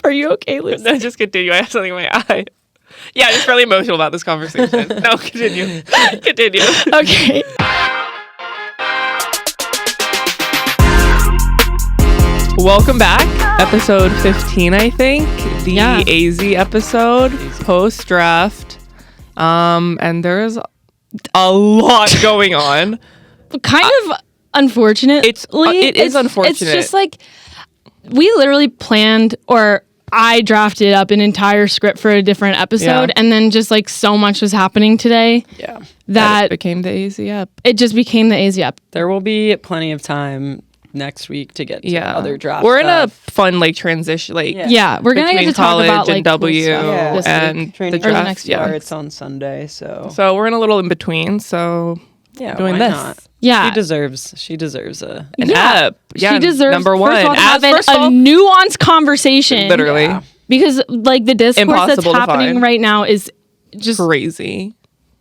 Are you okay, Lucy? No, just continue. I have something in my eye. Yeah, I'm just really emotional about this conversation. No, continue. Continue. Okay. Welcome back. Episode 15, I think. The AZ episode, post-draft. And there's a lot going on. Kind of unfortunate. It is unfortunate. It's just like we literally planned, or I drafted up an entire script for a different episode, and then just like so much was happening today. Yeah. That it became the AZ app. It just became the AZ app. There will be plenty of time next week to get to other draft We're stuff. in a fun like transition, like we're gonna get to talk about like W cool and training the draft. next starts on Sunday, so we're in a little in between. So doing why this. Not? Yeah, she deserves an app. Yeah, she deserves number one. First of all, to have a nuanced conversation. Literally, because like the discourse that's happening right now is just crazy,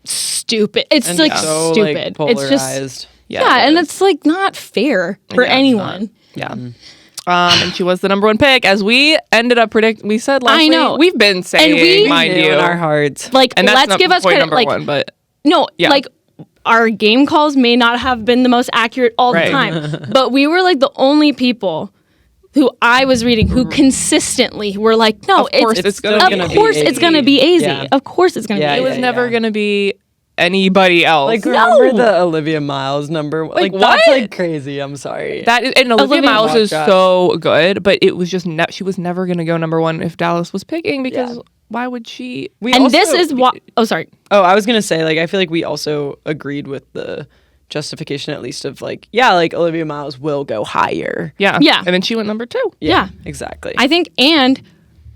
stupid. It's and like so, stupid. Like, it's just and it's like not fair for anyone. Yeah. And she was the number one pick, as we ended up predicting. We said last week. We've been saying, mind you, in our hearts. Like, and let's give us credit. Like, one, but like our game calls may not have been the most accurate all the time, but we were like the only people who I was reading who consistently were like, no, it's gonna be AZ. Yeah. Of course it's gonna be AZ. It was never gonna be anybody else. Like, remember the Olivia Miles number? Like what? That's like crazy. I'm sorry. That is, and Olivia Miles is so good, but it was just she was never gonna go number one if Dallas was picking, because why would she? This is what. Oh, sorry. Oh, I was gonna say, like, I feel like we also agreed with the justification, at least, of like, like Olivia Miles will go higher. Yeah. And then she went number 2. Yeah. Exactly. I think, and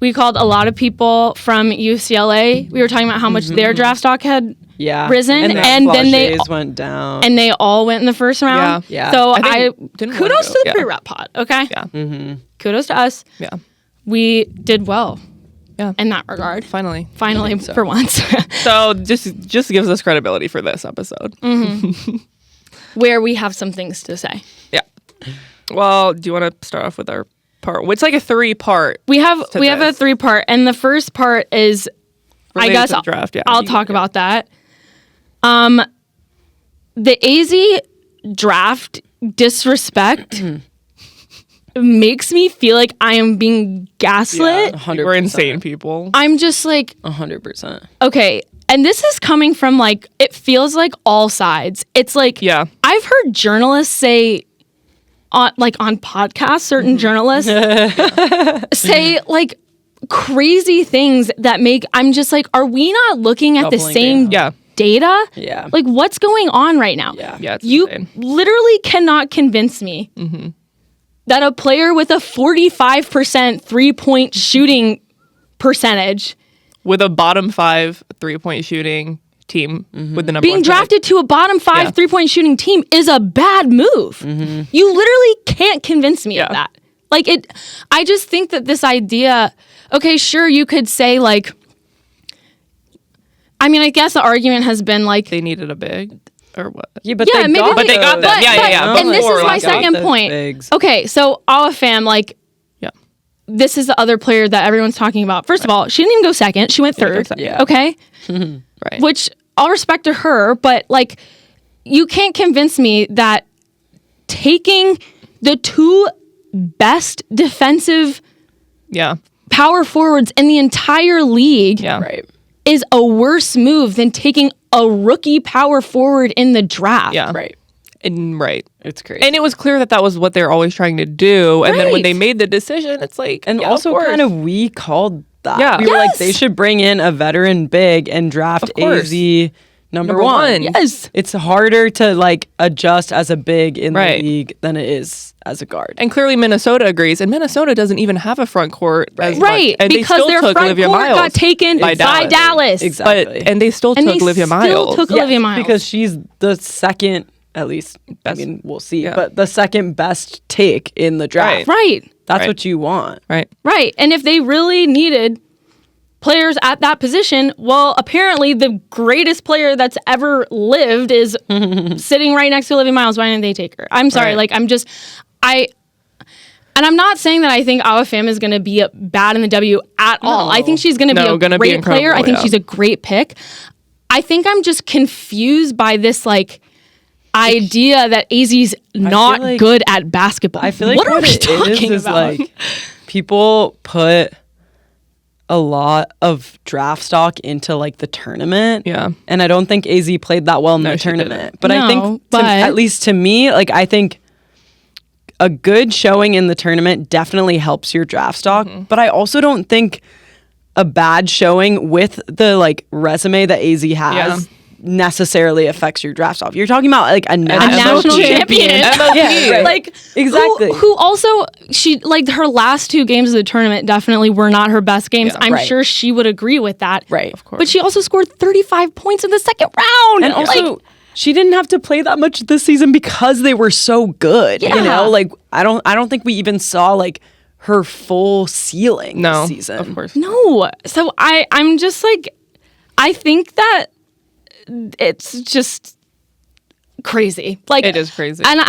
we called a lot of people from UCLA. We were talking about how much their draft stock had risen, and then they went down, and they all went in the first round. Yeah. So kudos to the PreWrap pod. Okay. Yeah. Kudos to us. Yeah. We did well. Yeah. In that regard. Finally, for once. So just gives us credibility for this episode. Where we have some things to say. Yeah. Well, do you want to start off with our part? It's like a 3-part. We have a 3-part, and the first part is related, I guess, draft. Yeah. I'll talk about that. The AZ draft disrespect makes me feel like I am being gaslit. 100%. We're insane people. I'm just like 100%. Okay, and this is coming from like, it feels like all sides. It's like, I've heard journalists say on podcasts, certain journalists say like crazy things that make, I'm just like, are we not looking at the same data? Yeah. Like, what's going on right now? Yeah. You literally cannot convince me that a player with a 45% 3-point shooting percentage with a bottom 5 3-point shooting team with the number being drafted to a bottom 5 3-point shooting team is a bad move. You literally can't convince me of that. Like, I just think that this idea, okay, sure, you could say like, I mean, I guess the argument has been like they needed a big or what? Yeah, but they got them. Yeah. And this is my second point. Okay, so Awa Fam, like, this is the other player that everyone's talking about. First of all, she didn't even go second. She went third. Okay? Right. Which, all respect to her, but, like, you can't convince me that taking the 2 best defensive power forwards in the entire league is a worse move than taking a rookie power forward in the draft. Yeah. Right. It's crazy. And it was clear that was what they're always trying to do. And then when they made the decision, it's like, and also kind of we called that. Yeah. We were like, they should bring in a veteran big and draft AZ number one. Yes. It's harder to like adjust as a big in the league than it is as a guard. And clearly Minnesota agrees. And Minnesota doesn't even have a front court. Right. And because their front court got taken by Dallas. Exactly. And they still took Olivia Miles. Olivia Miles. Because she's the second, at least, I mean, we'll see, but the second best take in the draft. Right. That's what you want. Right. And if they really needed players at that position, well, apparently the greatest player that's ever lived is sitting right next to Olivia Miles. Why didn't they take her? I'm sorry. Like, I'm just, I And I'm not saying that I think Awa Pham is going to be bad in the W at all. I think she's going to be a great player. I think she's a great pick. I think I'm just confused by this like idea that AZ's not good at basketball. I feel like what are we talking about? Like, people put a lot of draft stock into like the tournament. Yeah. And I don't think AZ played that well in the tournament. But I think at least to me, like I think a good showing in the tournament definitely helps your draft stock. But I also don't think a bad showing with the like resume that AZ has necessarily affects your draft stock. You're talking about like a national champion. Yeah, right. Like exactly. Who also she like her last 2 games of the tournament definitely were not her best games. I'm sure she would agree with that. Right. Of course. But she also scored 35 points in the second round. And also she didn't have to play that much this season because they were so good. Yeah. You know, like I don't think we even saw like her full ceiling this season. Of course. No. So I'm just like I think that it's just crazy. Like it is crazy. And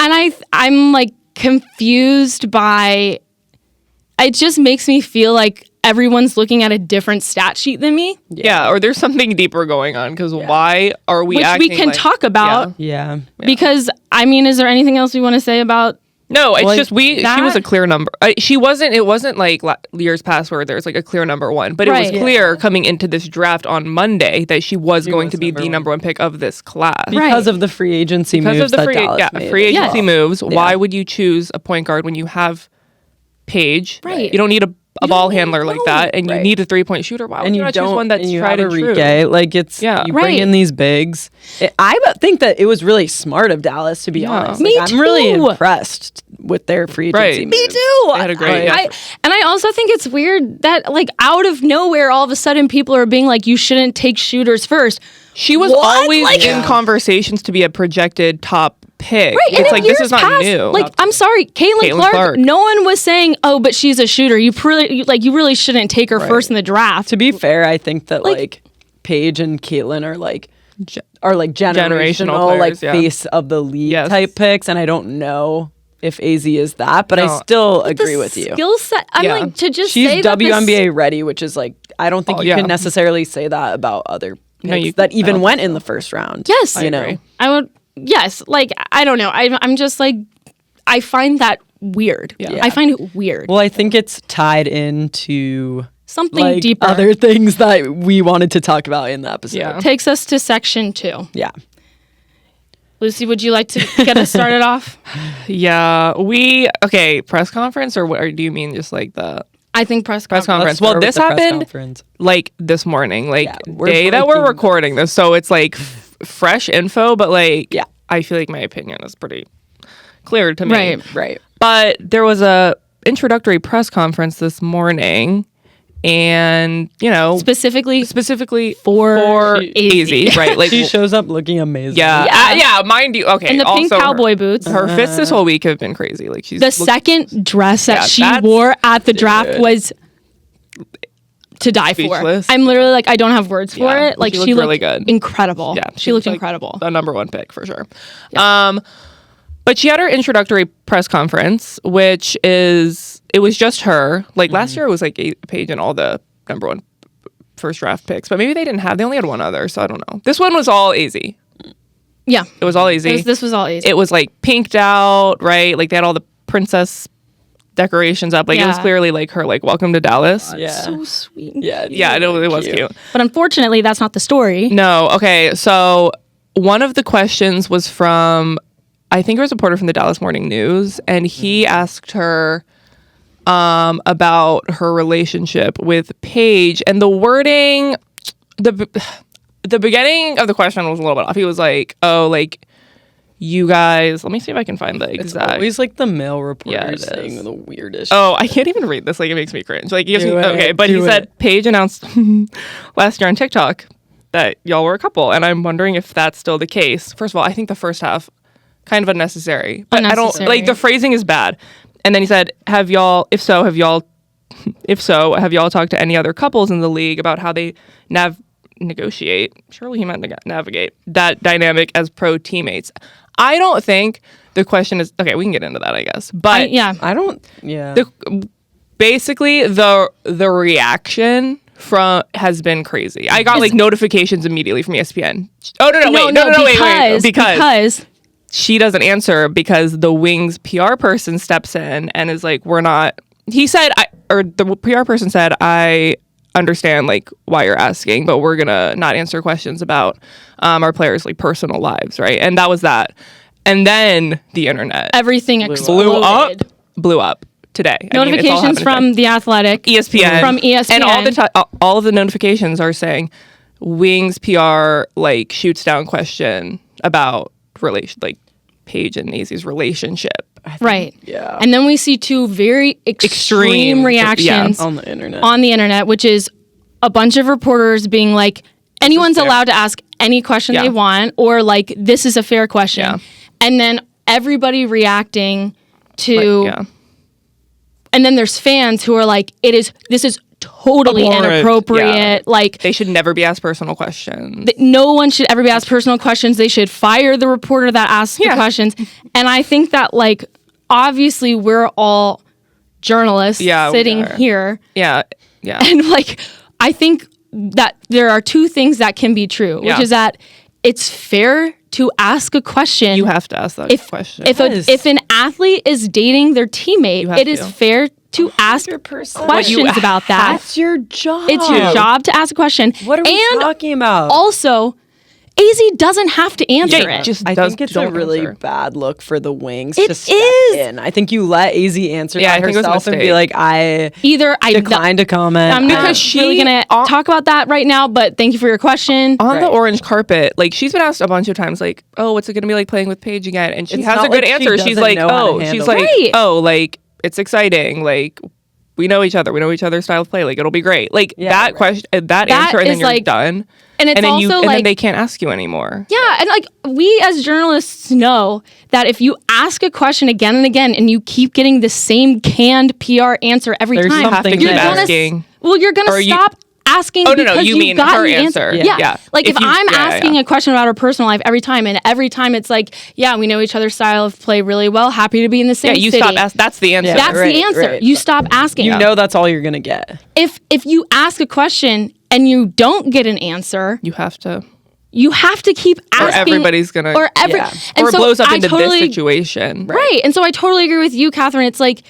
I'm like confused by it just makes me feel like everyone's looking at a different stat sheet than me. Yeah, or there's something deeper going on because why are we Which we can talk about. Yeah. Because I mean, is there anything else we want to say about No, it's just she was a clear number. It wasn't like years past where there's like a clear number one, but it was clear coming into this draft on Monday that she was going to be the number one pick of this class. Because of the free agency moves that Dallas made. Free agency moves. Yeah. Why would you choose a point guard when you have Paige? Right. You don't need a ball handler like that, and you need a 3-point shooter. Why would you not choose one that's tried and true? Like it's you bring in these bigs. I think that it was really smart of Dallas, to be honest. Me like, too. I'm really impressed with their free agency moves. Me too. They had a great and I also think it's weird that like out of nowhere, all of a sudden people are being like, you shouldn't take shooters first. She was always in conversations to be a projected top pick. Right, it's like this is not new. Like I'm sorry, Caitlin Clark. No one was saying, "Oh, but she's a shooter." You really shouldn't take her first in the draft. To be fair, I think that like Paige and Caitlin are like generational players, like face of the league type picks, and I don't know if AZ is that, but I still agree with you. Skill set. I'm like to just she's say WNBA ready, which is like I don't think you can necessarily say that about other picks that even went in the first round. Yes, you know, I would. Yes, like I don't know. I'm just like I find that weird. Yeah. I find it weird. Well, I think it's tied into something like deeper, other things that we wanted to talk about in the episode. Yeah. Takes us to section 2. Yeah. Lucy, would you like to get us started off? Yeah, press conference or do you mean just like the? I think press conference. Well, this happened like this morning, like day that we're recording this, so it's like fresh info, but like I feel like my opinion is pretty clear to me. Right. But there was a introductory press conference this morning, and specifically for AZ, right? Like she shows up looking amazing. Yeah, mind you. Okay, and the pink cowboy boots. Her fits this whole week have been crazy. Like the second dress that she wore at the draft was to die speechless. for. I'm literally like, I don't have words for it. Like she looked really good. Incredible. Yeah, she looked incredible. The number one pick for sure. Yeah. But she had her introductory press conference, which it was just her. Like last year it was like Paige and all the number one first draft picks, but maybe they only had one other, so I don't know. This one was all AZ. Yeah. It was all AZ. This was all AZ. It was like pinked out, right? Like they had all the princess decorations up. Like it was clearly like her like welcome to Dallas. Yeah. So sweet. Yeah. It was cute. But unfortunately that's not the story. No. Okay. So one of the questions was from, I think it was a reporter from the Dallas Morning News, and he asked her about her relationship with Paige, and the wording, the beginning of the question was a little bit off. He was like, "Oh, like you guys." Let me see if I can find the exact. It's always like the male reporters saying the weirdest. Oh, I can't even read this. Like it makes me cringe. Like he said Paige announced last year on TikTok that y'all were a couple, and I'm wondering if that's still the case. First of all, I think the first half kind of unnecessary, but I don't like the phrasing is bad. And then he said, have y'all talked to any other couples in the league about how they negotiate. Surely he meant navigate that dynamic as pro teammates. I don't think the question is okay. We can get into that, I guess. But I don't. Yeah. Basically, the reaction has been crazy. I got like notifications immediately from ESPN. Oh wait, because she doesn't answer because the Wings PR person steps in and is like, we're not. He said, the PR person said, I understand like why you're asking, but we're gonna not answer questions about our players' like personal lives, right? And that was that. And then the internet, everything exploded. blew up today. Notifications from The Athletic, ESPN, from ESPN, and all of the notifications are saying Wings PR like shoots down question about Paige and Azzi's relationship. Right. Yeah. And then we see two very extreme reactions on the internet, which is a bunch of reporters being like, anyone's allowed to ask any question they want, or like, this is a fair question. Yeah. And then everybody reacting to, and then there's fans who are like, this is totally inappropriate. Yeah. Like, they should never be asked personal questions. No one should ever be asked personal questions. They should fire the reporter that asked the questions. And I think that, like, obviously we're all journalists sitting here. Yeah. Yeah. And like, I think that there are two things that can be true, which is that it's fair to ask a question. You have to ask that question. If an athlete is dating their teammate, it is fair to ask questions about that. That's your job. It's your job to ask a question. What are we talking about? Also, AZ doesn't have to answer it. I think it's a really bad look for the Wings to step in. I think you let AZ answer that herself and be like, I decline to comment. I'm not really going to talk about that right now, but thank you for your question. On the orange carpet, like, she's been asked a bunch of times, like, oh, what's it going to be like playing with Paige again? And she has a good answer. She's like, it's exciting. Like, we know each other. We know each other's style of play. Like, it'll be great. Like, that question, that answer, and then you're done. And it's also then they can't ask you anymore. Yeah, and like, we as journalists know that if you ask a question again and again and you keep getting the same canned PR answer every time, you have to keep asking. You're going to stop asking because you mean her answer. Yeah. Like, if I'm asking a question about her personal life every time it's like, we know each other's style of play really well, happy to be in the same city. Stop asking. That's the answer. That's the answer. Right. You stop asking. You know that's all you're going to get. If you ask a question and you don't get an answer, you have to keep asking. Or everybody's going to. Or it blows up into this situation. Right. And so I totally agree with you, Catherine. It's like,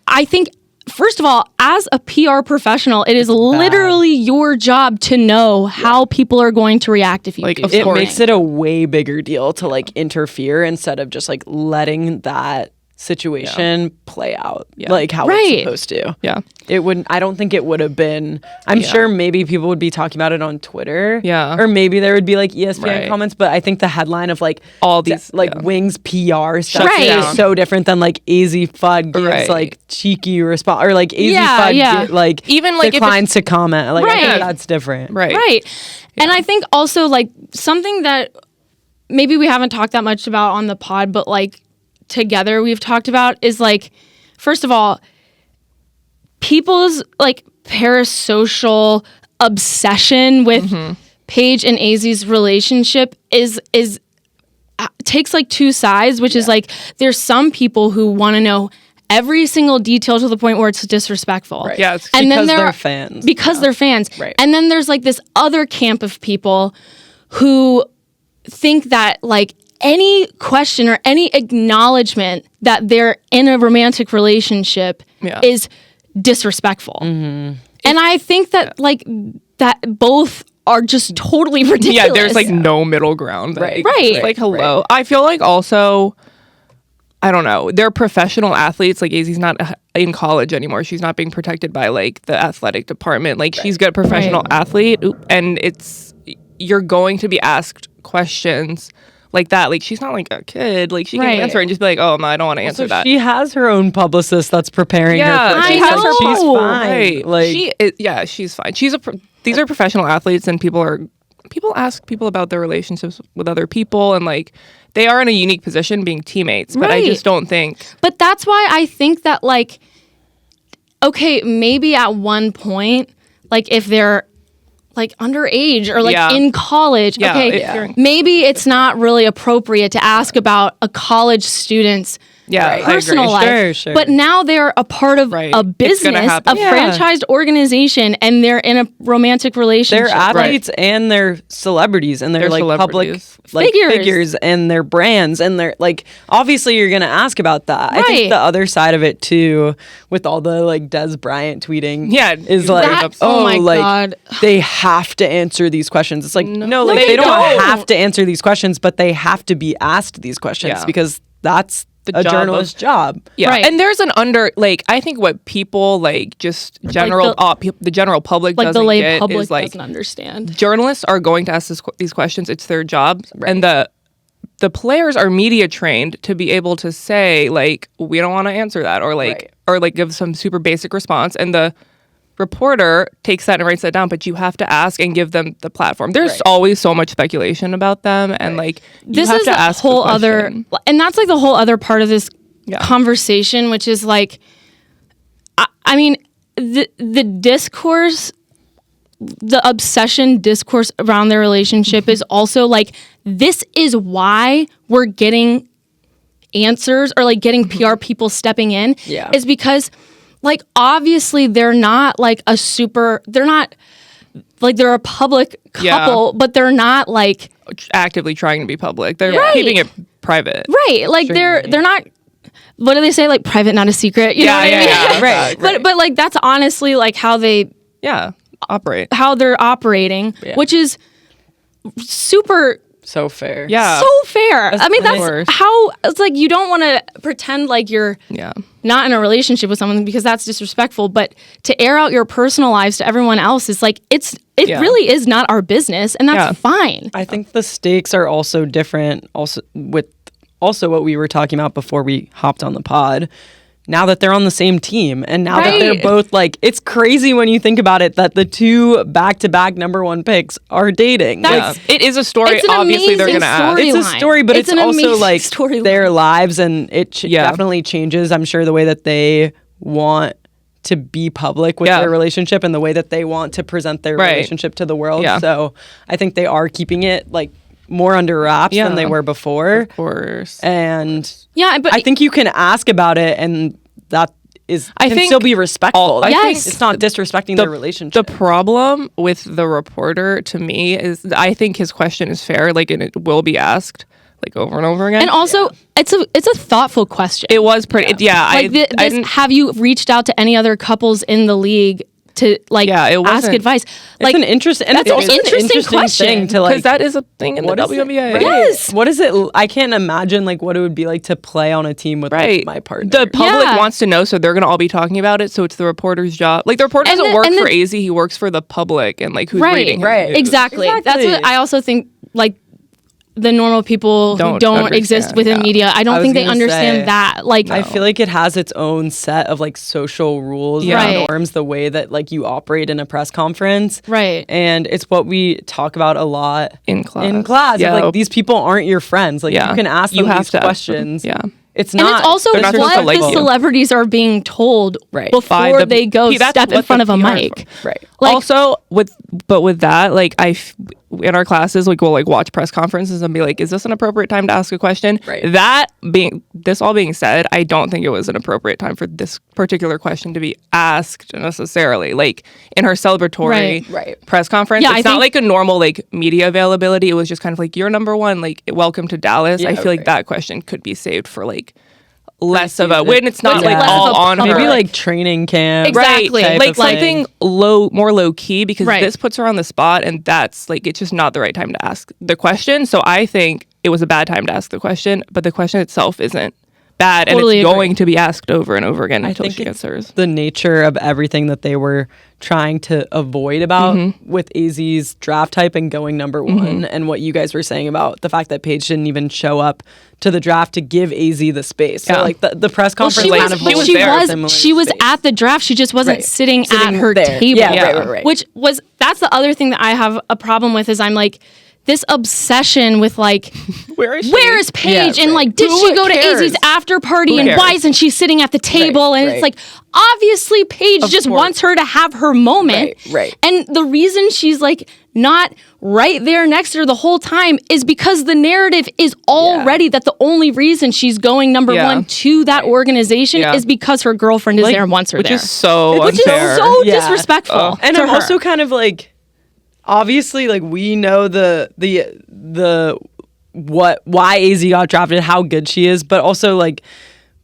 I think, first of all, as a PR professional, it is literally your job to know how people are going to react if you do. It makes it a way bigger deal to like interfere instead of just like letting that situation play out like how it's supposed to. Yeah. It wouldn't. I don't think it would have been. I'm sure maybe people would be talking about it on Twitter. Yeah. Or maybe there would be like ESPN comments, but I think the headline of like all these Wings PR stuff is so different than like Azzi Fudd gives like cheeky response, or like Azzi Fudd even like declines to comment. Like, I think that's different. Right. Yeah. And I think also like something that maybe we haven't talked that much about on the pod, but like together we've talked about is like, first of all, people's like parasocial obsession with Paige and Azzi's relationship is takes like two sides, which is like, there's some people who want to know every single detail to the point where it's disrespectful. Right. Yeah, it's and because they're fans. Because they're fans. Right. And then there's like this other camp of people who think that like any question or any acknowledgement that they're in a romantic relationship is disrespectful. And I think that like that both are just totally ridiculous. Yeah, there's like no middle ground. Right. Like, hello. Right. I feel like also, I don't know, they're professional athletes. Like, Azzi's not in college anymore. She's not being protected by like the athletic department. Like, she's got a professional athlete, and you're going to be asked questions like that. Like, she's not like a kid. Like, she can answer and just be like, oh, no, I don't want to answer that. She has her own publicist that's preparing her for she has her she's fine. Right. Like, she's fine. These are professional athletes, and people ask people about their relationships with other people, and like, they are in a unique position being teammates, but I just don't think. But that's why I think that like, okay, maybe at one point, like if they're like underage or like in college. Okay, maybe it's not really appropriate to ask about a college student's personal life. Sure. But now they're a part of a business, a franchised organization, and they're in a romantic relationship. They're athletes and they're celebrities, and they're like public figures, and they're brands, and they're like, obviously you're gonna ask about that. I think the other side of it too, with all the like Des Bryant tweeting, is like, God, they have to answer these questions. It's like, no, like they don't have to answer these questions, but they have to be asked these questions because that's a journalist's job. Yeah. Right. And there's an I think what people like just general the general public like doesn't the lay get public is like doesn't understand. Journalists are going to ask these questions. It's their job. Right. And the players are media trained to be able to say like, we don't want to answer that, or like give some super basic response, and the reporter takes that and writes that down, but you have to ask and give them the platform. There's always so much speculation about them, and like this is a whole other, and that's like the whole other part of this conversation, which is like, I mean, the discourse, the obsession discourse around their relationship is also like, this is why we're getting answers or like getting PR people stepping in, is because like, obviously, they're not like they're not like they're a public couple, but they're not like actively trying to be public. They're keeping it private. Right. Like they're not, what do they say? Like private, not a secret. You know what I mean? Yeah. Right. But like, that's honestly like how they operate, how they're operating, which is super so fair. Yeah. So fair. I mean, that's how it's like, you don't want to pretend like you're not in a relationship with someone because that's disrespectful, but to air out your personal lives to everyone else is like, it really is not our business, and that's fine. I think the stakes are also different also with what we were talking about before we hopped on the pod. Now that they're on the same team, and now that they're both like, it's crazy when you think about it that the two back-to-back #1 picks are dating. It is a story. It's obviously, they're going to ask. It's a story, but it's also like their lives, and it definitely changes, I'm sure, the way that they want to be public with their relationship and the way that they want to present their relationship to the world. So I think they are keeping it like more under wraps than they were before. Of course. And but I think you can ask about it, and that can still be respectful. Yes. It's not disrespecting their relationship. The problem with the reporter, to me, is I think his question is fair, like, and it will be asked like over and over again. And also, it's a thoughtful question. It was pretty. Like have you reached out to any other couples in the league to like ask advice? Like, it's an interesting, and it's also an interesting question to like, because that is a thing in the WNBA. Right? Yes. What is it? I can't imagine like what it would be like to play on a team with like, my partner. The public wants to know, so they're gonna all be talking about it. So it's the reporter's job. Like the reporter doesn't work for AZ; he works for the public and like who's reading. Right. Exactly. That's what I also think. Like, the normal people who don't exist within media, I don't think they understand that. Like, I feel like it has its own set of like social rules and norms, the way that like you operate in a press conference. Right. And it's what we talk about a lot in class. Yeah. Like, these people aren't your friends. Like, you can ask them these questions. It's not. And it's also what the celebrities are being told before they go step in front of a mic. Right. Like, also, with that, like in our classes, like we'll like watch press conferences and be like, is this an appropriate time to ask a question? Right. This all being said, I don't think it was an appropriate time for this particular question to be asked necessarily. Like in her celebratory press conference, it's not like a normal like media availability. It was just kind of like, you're #1, like welcome to Dallas. I feel like that question could be saved for like less of a when it's not like all on her. Maybe like training camp. Exactly. Like something more low key, because this puts her on the spot, and that's like, it's just not the right time to ask the question. So I think it was a bad time to ask the question, but the question itself isn't bad, and it's going to be asked over and over again until she answers. The nature of everything that they were trying to avoid about with AZ's draft hype and going #1, and what you guys were saying about the fact that Paige didn't even show up to the draft to give AZ the space. So like the press conference she was at the draft. She just wasn't sitting at her table. Right. Which was, that's the other thing that I have a problem with, is I'm like, this obsession with like, where is Paige? And like, did she go to Azzi's after party? And why isn't she sitting at the table? And it's like, obviously Paige just wants her to have her moment. Right. And the reason she's like not right there next to her the whole time is because the narrative is already that the only reason she's going number one to that organization is because her girlfriend is there and wants her there. Which is so Which unfair. is so disrespectful. And I'm also kind of like, obviously, like we know why AZ got drafted, how good she is, but also like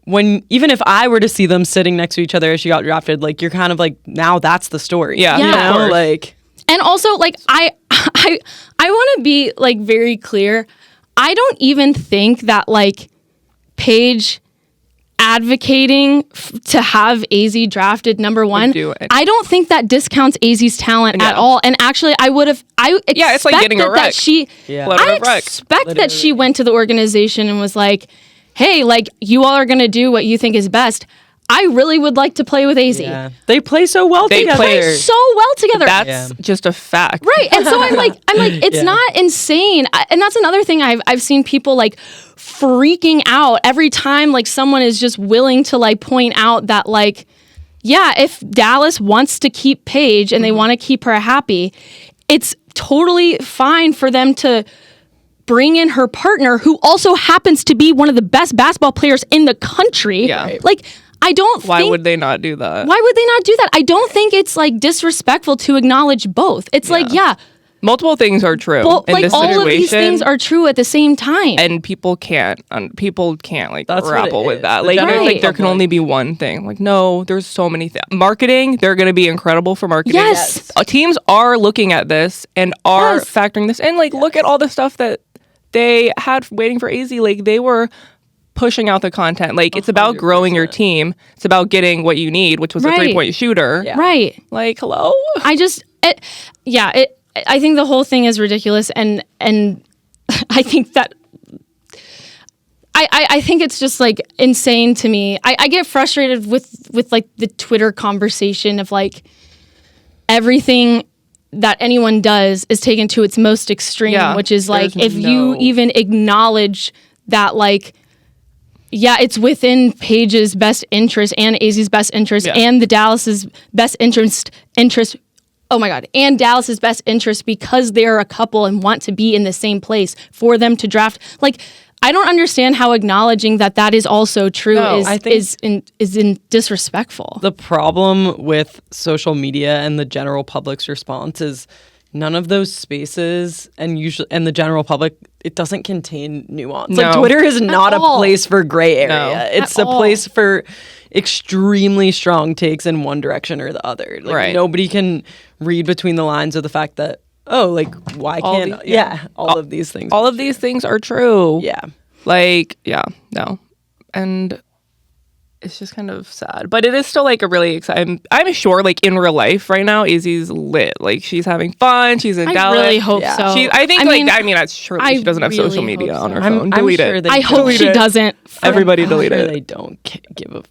even if I were to see them sitting next to each other as she got drafted, like you're kind of like, now that's the story. Yeah. Yeah. You know? Like, and also like I want to be like very clear. I don't even think that like Paige advocating to have AZ drafted number one, I don't think that discounts AZ's talent at all. And actually, I expect it's like getting a rec. I expect that she went to the organization and was like, hey, like you all are going to do what you think is best. I really would like to play with AZ. Yeah. They play so well together. They play so well together. That's just a fact. Right. And so I'm like, it's not insane. And that's another thing I've seen people like freaking out every time like someone is just willing to like point out that like, yeah, if Dallas wants to keep Paige and they want to keep her happy, it's totally fine for them to bring in her partner who also happens to be one of the best basketball players in the country. Yeah. Like, Why would they not do that? Why would they not do that? I don't think it's like disrespectful to acknowledge both. It's like, multiple things are true in like this all situation. Of these things are true at the same time. And people can't like That's grapple with that. The Like, right. there can only be one thing. Like, no, there's so many things. Marketing, they're going to be incredible for marketing. Yes. Teams are looking at this and are factoring this in. Like, look at all the stuff that they had waiting for AZ. Like, they were pushing out the content. Like, it's about growing your team. It's about getting what you need, which was a 3-point shooter. Yeah. Right. Like, hello? I think the whole thing is ridiculous, and I think that I think it's just like insane to me. I get frustrated with like the Twitter conversation of like everything that anyone does is taken to its most extreme, which is like you even acknowledge that like, yeah, it's within Paige's best interest and AZ's best interest and the Dallas's best interest. Oh my God. And Dallas's best interest because they're a couple and want to be in the same place for them to draft. Like, I don't understand how acknowledging that is also true is disrespectful. The problem with social media and the general public's response is none of those spaces and the general public, it doesn't contain nuance. No. Like, Twitter is not a place for gray area. No. It's a place for extremely strong takes in one direction or the other. Like, nobody can read between the lines of the fact that, like, why can't all of these things. All of these things are true. Yeah. Like, no. And it's just kind of sad. But it is still like a really exciting. I'm sure like in real life right now, Izzy's lit. Like, she's having fun. She's in Dallas. I really hope so. I mean, that's true. She doesn't have social media on her phone. I'm delete sure it. I hope she doesn't. Everybody delete it. They don't give a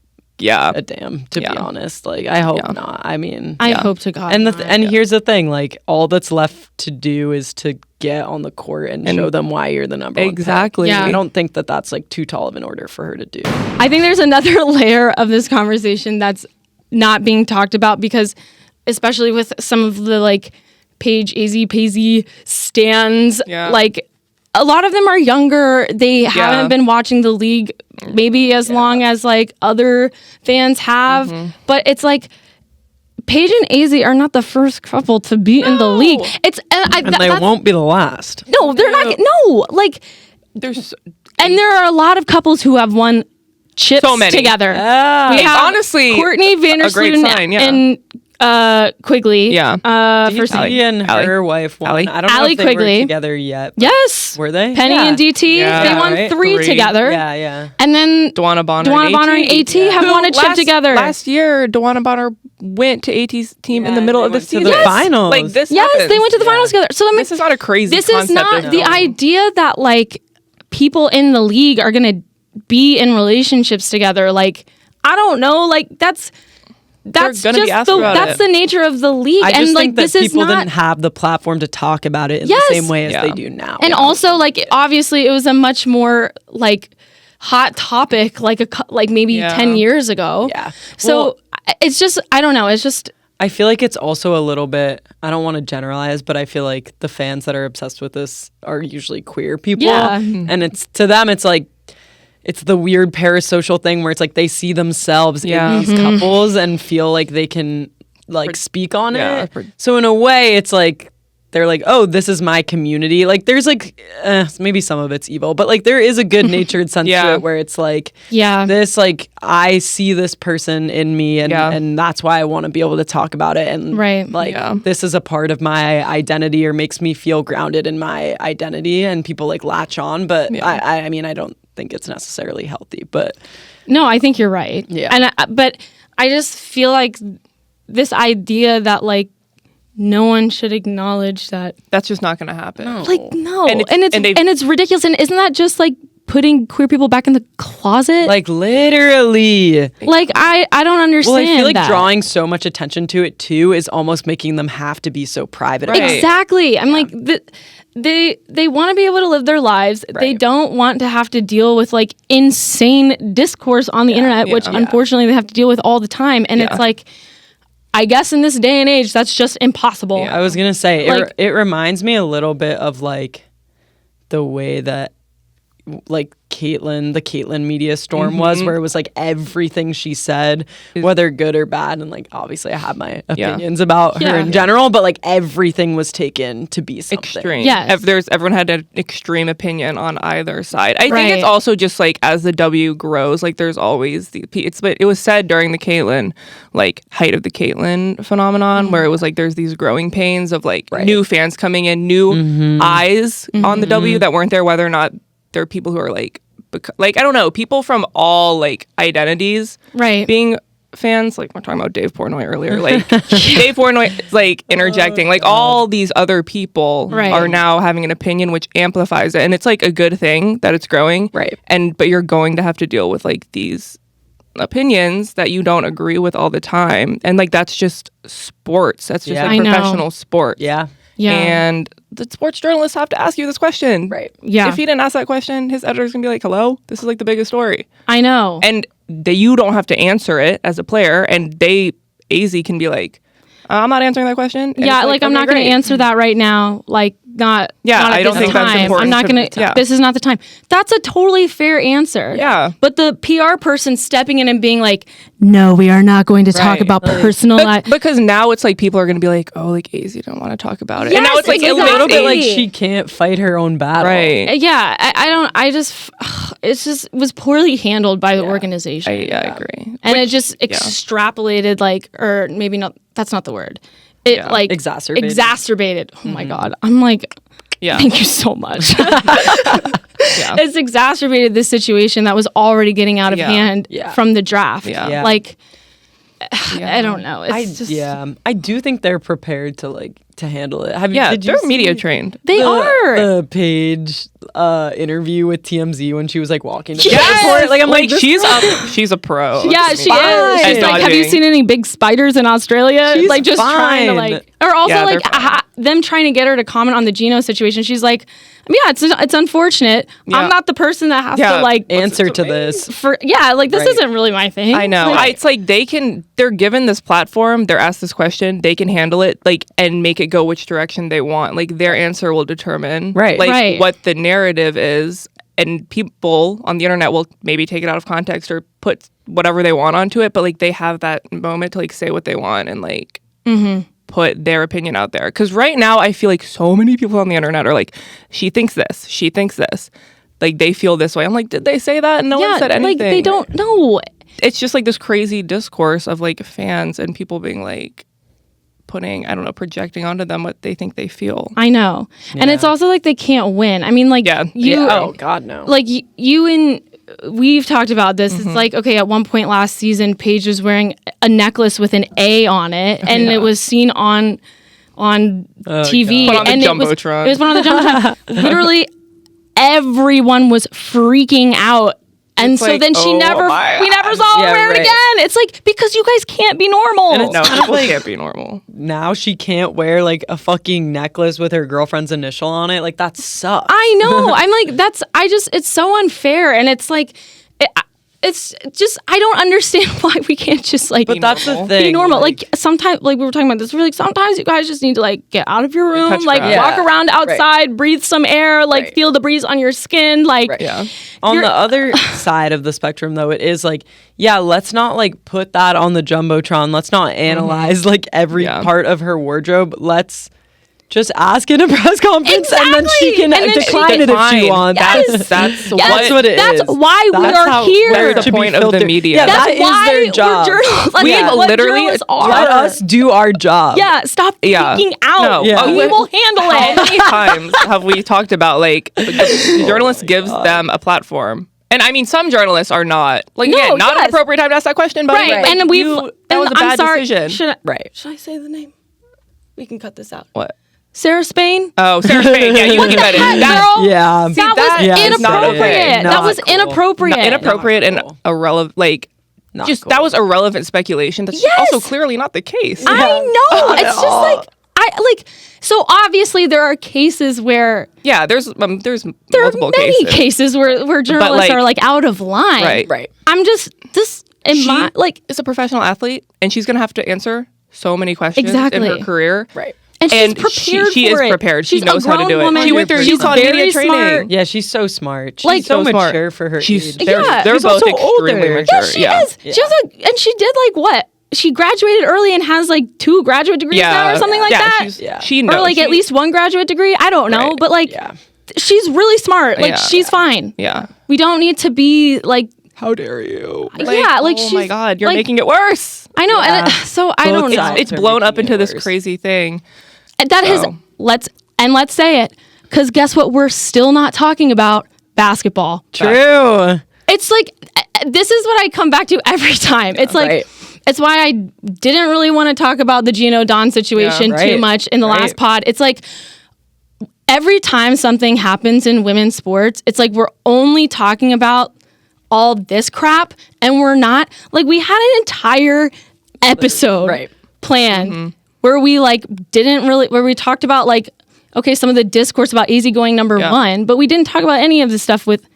damn, to be honest. Like, I hope not. I mean, I hope to God. And here's the thing, like, all that's left to do is to get on the court and show them why you're the number one. Exactly. Yeah. I don't think that's like too tall of an order for her to do. I think there's another layer of this conversation that's not being talked about, because especially with some of the like Paige Paisley stans, like a lot of them are younger. They haven't been watching the league maybe as long as like other fans have. But it's like Paige and AZ are not the first couple to be in the league. And they won't be the last. No, they're not. No, like and there are a lot of couples who have won chips together. We have honestly Courtney Vandersloot and Quigley. DT and her wife won. I don't know if they were together yet. Yes. Were they? Penny and DT. They won three together. Yeah. And then Dewana Bonner and AT have won a chip together. Last year, Dewana Bonner went to AT's team in the middle of the season. To the finals. Like, this happens. They went to the finals together. So this is not a crazy concept. This is not the idea that like people in the league are going to be in relationships together. Like, I don't know. Like, that's that's gonna just be asked about that's the nature of the league. I just and like think that this is people not didn't have the platform to talk about it in the same way as they do now. And also, like, obviously, it was a much more like hot topic, like maybe 10 years ago. Yeah. So it's just, I don't know. It's just. I feel like it's also a little bit, I don't want to generalize, but I feel like the fans that are obsessed with this are usually queer people. Yeah. And it's, to them, it's like, it's the weird parasocial thing where it's like they see themselves in these couples and feel like they can like speak on it. So in a way, it's like, they're like, oh, this is my community. Like, there's like, maybe some of it's evil, but like there is a good natured sense to it where it's like, this, like, I see this person in me and that's why I want to be able to talk about it. And this is a part of my identity or makes me feel grounded in my identity, and people like latch on. But I mean, I don't think it's necessarily healthy, but. No, I think you're right. Yeah. But I just feel like this idea that like, no one should acknowledge that. That's just not going to happen. Like, no. And it's ridiculous. And isn't that just like putting queer people back in the closet? Like, literally. Like, I don't understand. Well, I feel like drawing so much attention to it too is almost making them have to be so private. Right. Exactly. I'm like, they want to be able to live their lives. Right. They don't want to have to deal with like insane discourse on the internet, which unfortunately they have to deal with all the time. And it's like, I guess in this day and age, that's just impossible. Yeah. I was going to say, like, it reminds me a little bit of like the way that like the Caitlyn media storm was, where it was like everything she said, whether good or bad, and like obviously I have my opinions about her in general, but like everything was taken to be something extreme. Everyone had an extreme opinion on either side. I think it's also just like as the W grows, like there's always but it was said during the Caitlyn, like height of the Caitlyn phenomenon, where it was like there's these growing pains of like new fans coming in, new eyes on the W that weren't there, whether or not there are people who are like I don't know, people from all like identities being fans. Like we're talking about Dave Portnoy earlier, like Dave Portnoy like interjecting, like all these other people are now having an opinion, which amplifies it, and it's like a good thing that it's growing, but you're going to have to deal with like these opinions that you don't agree with all the time, and like that's just sports, that's just like professional sports. And the sports journalists have to ask you this question. Right. Yeah. If he didn't ask that question, his editor's going to be like, hello, this is like the biggest story. I know. And you don't have to answer it as a player. And AZ can be like, I'm not answering that question. And like I'm not going to answer that right now. Like not I don't think that's important. I'm not going to, this is not the time. That's a totally fair answer. Yeah. But the PR person stepping in and being like, no, we are not going to talk about personal life. Because now it's like people are going to be like, oh, like AZ don't want to talk about it. Yes, and now it's like a little bit like she can't fight her own battle. Right. Yeah. It just was poorly handled by the organization. I agree. And it just extrapolated like, or maybe not, that's not the word. It like exacerbated. Oh my God. I'm like, thank you so much. It's exacerbated this situation that was already getting out of hand from the draft. Like, I don't know. I do think they're prepared to handle it. They're media trained. They are. The Paige interview with TMZ when she was like walking to the airport. Like I'm like she's a pro. Yeah, she is. She's like, have you seen any big spiders in Australia? She's like just trying to like, or also them trying to get her to comment on the Geno situation. She's like, it's unfortunate. I'm not the person that has to like answer to this. This isn't really my thing. I know. It's like they're given this platform, they're asked this question, they can handle it like and make it go which direction they want. Like their answer will determine what the narrative is, and people on the internet will maybe take it out of context or put whatever they want onto it, but like they have that moment to like say what they want and like put their opinion out there. Because right now I feel like so many people on the internet are like, she thinks this, like they feel this way. I'm like, did they say that? And no one said anything. Like they don't know. It's just like this crazy discourse of like fans and people being like projecting onto them what they think they feel. I know. And it's also like they can't win. I mean, like oh God, no. Like we've talked about this. It's like, okay, at one point last season, Paige was wearing a necklace with an A on it, and it was seen on TV. Put on the and Jumbotron. It was put on the Jumbotron. Literally, everyone was freaking out And so then we never saw her wear it again. It's like, because you guys can't be normal. And no, people can't be normal. Now she can't wear like a fucking necklace with her girlfriend's initial on it. Like, that sucks. I know. I'm like, it's so unfair. And it's like, it's just, I don't understand why we can't just like, but that's the thing. Be normal. Like sometimes, like we were talking about this, we're like, sometimes you guys just need to like get out of your room, like walk around outside, breathe some air, like feel the breeze on your skin. Like, on the other side of the spectrum though, it is like, let's not like put that on the Jumbotron. Let's not analyze like every part of her wardrobe. Let's just ask in a press conference and then she can decline it if she wants. That's what it is. That's why we are here. That's the point of the media. Yeah, that is their job. We literally let us do our job. Yeah, stop freaking out. No. We will handle it. How many times have we talked about like the journalist gives them a platform? And I mean, some journalists are not like not an appropriate time to ask that question. But right, and that was a bad decision. Should I say the name? We can cut this out. What? Sarah Spain? Oh, Sarah Spain. Yeah, you can cut it. Girl? Yeah. See, that was inappropriate. That was inappropriate. Inappropriate and irrelevant. Like, that was irrelevant speculation. That's also clearly not the case. I know. It's just like, so obviously there are cases where there's there multiple are many cases where journalists are like out of line. Right. I'm just is a professional athlete and she's gonna have to answer so many questions in her career. Right. And she's prepared she is prepared. She knows how to do it. She went through UConn media training. Yeah, she's so smart. She's like so mature for her age. They're both extremely mature. Yeah, she is. Yeah. And she did like what? She graduated early and has like 2 graduate degrees now or something like that. She knows. Or like at least 1 graduate degree. I don't know. But like she's really smart. Like she's fine. Yeah. We don't need to be like, how dare you? Oh my God, you're making it worse. I know. And so I don't know. It's blown up into this crazy thing. That is, let's say it, because guess what? We're still not talking about basketball. True. It's like, this is what I come back to every time. It's like, it's why I didn't really want to talk about the Gino Don situation too much in the last pod. It's like, every time something happens in women's sports, it's like we're only talking about all this crap, and we're not, like, we had an entire episode planned where we like where we talked about like, okay, some of the discourse about Azzi going number 1, but we didn't talk about any of the stuff with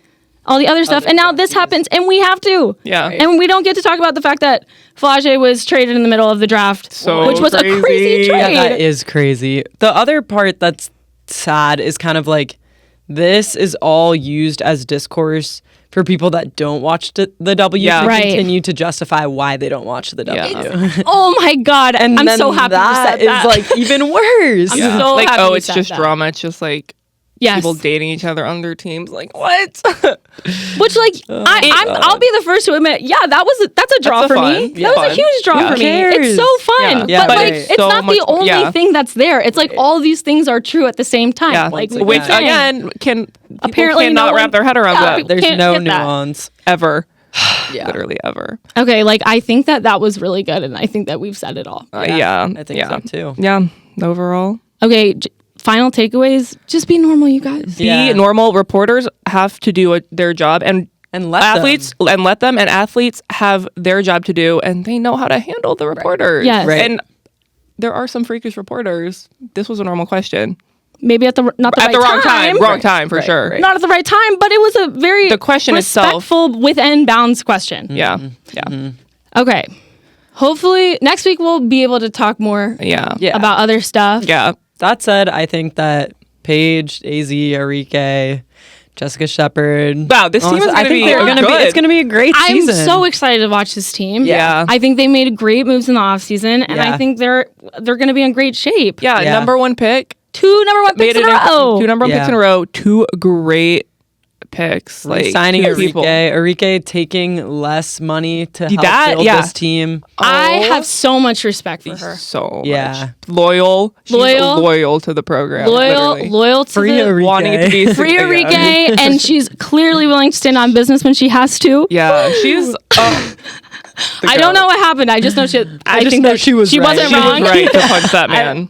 all the other stuff. And now this happens and we have to. Yeah. And we don't get to talk about the fact that Flage was traded in the middle of the draft, which was a crazy trade. Yeah, that is crazy. The other part that's sad is kind of like, this is all used as discourse for people that don't watch the W to continue to justify why they don't watch the W. Oh my God. And I'm so happy you said that. Is like even worse. I'm so like, happy it's just drama. It's just like people dating each other on their teams. Like, what? Which, like, I'll be the first to admit, that's a draw for me. That was a huge draw for me. It's so fun. But like, it's so not the only thing that's there. It's like all these things are true at the same time. Yeah. Like, which again apparently cannot wrap their head around that. There's no nuance ever. Literally ever. Okay, like I think that was really good, and I think that we've said it all. I think so too. Yeah, overall. Okay, final takeaways: just be normal, you guys. Be normal. Reporters have to do their job, and let athletes them. and athletes have their job to do, and they know how to handle the reporters. Yes. And there are some freakish reporters. This was a normal question. Maybe at the wrong time. Wrong time for sure. Right. Not at the right time, but it was a very the question respectful itself. within bounds question. Yeah. Okay. Hopefully next week we'll be able to talk more about other stuff. Yeah. That said, I think that Paige, Azzi, Arike, Jessica Shepard. Wow, this team is going to be good. It's going to be a great season. I'm so excited to watch this team. Yeah. I think they made great moves in the offseason, and I think they're going to be in great shape. Yeah, number 1 pick. 2 number 1 picks in a row. 2 number 1 picks in a row. 2 great picks. Like signing Arike taking less money to help build this team. I have so much respect for her. So much. Loyal. She's loyal to the program. Loyal to free Arike. Wanting it to be free Arike, and she's clearly willing to stand on business when she has to. Yeah, she's. I don't know what happened. I just know she. I think that she was right. wasn't wrong. She was right to punch that man.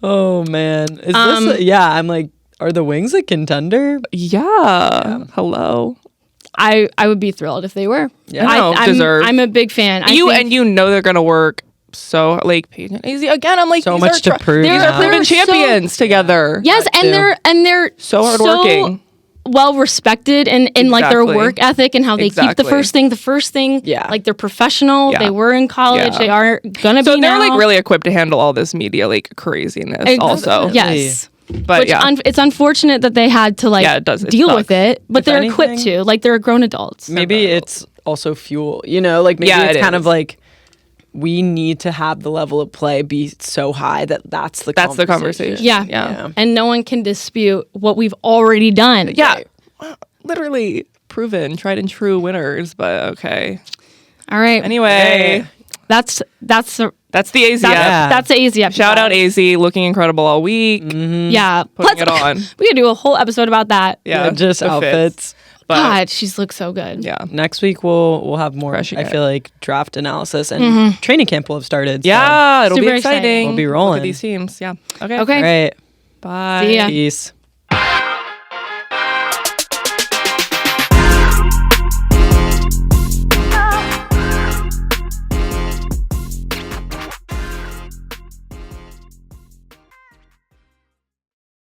Oh man. Is this? I'm like, are the Wings a contender? Yeah. Hello. I would be thrilled if they were. Yeah, I'm a big fan. You know they're gonna work. So like Paige and Azzi again. I'm like so much to prove. They're proven champions together. Yes, and they're so hardworking. Well respected in like their work ethic and how they keep the first thing. Yeah. Like they're professional. They were in college. They are gonna be so they're now. like really equipped to handle all this media like craziness also. Yes. But it's unfortunate that they had to like deal with it, but they're equipped to. Like they're grown adults. Maybe it's also fuel, you know, like maybe it's kind of like we need to have the level of play be so high that's the conversation. Yeah. And no one can dispute what we've already done. Yeah. Literally proven, tried and true winners, but okay. All right. Anyway, that's the Azzi app. That's the Azzi app. Shout out Azzi, looking incredible all week. Yeah. Putting it on. We could do a whole episode about that. Yeah, just outfits. God, she's looks so good. Yeah. Next week we'll have more. I feel like draft analysis and training camp will have started. Yeah, it'll be Super exciting. We'll be rolling. Look at these teams. Yeah. Okay. Okay. All right. Bye. See ya. Peace.